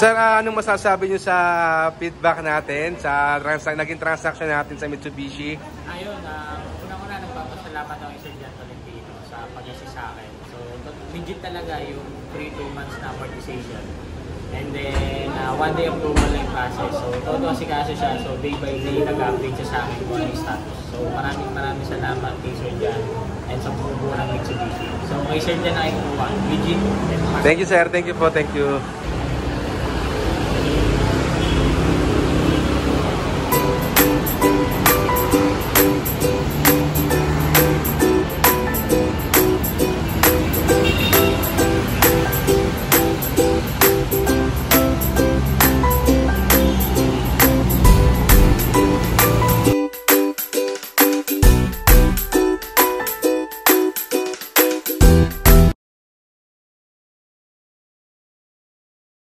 Sir, anong masasabi nyo sa feedback natin, sa naging transaction natin sa Mitsubishi? Ayun, unang-una nagpapasalamat ako kay Sir John Tolentino sa pag-assist sa akin. So, legit talaga yung 3-2 months na amortization. And then, 1 day approval na yung process. So, todo asikaso siya. So, day by day, nag-update siya sa akin kung ano yung status. So, maraming salamat kay Sir John and sa buo ng Mitsubishi. So, kay Sir John na kumuha. Legit. Thank you, sir. Thank you po. Thank you.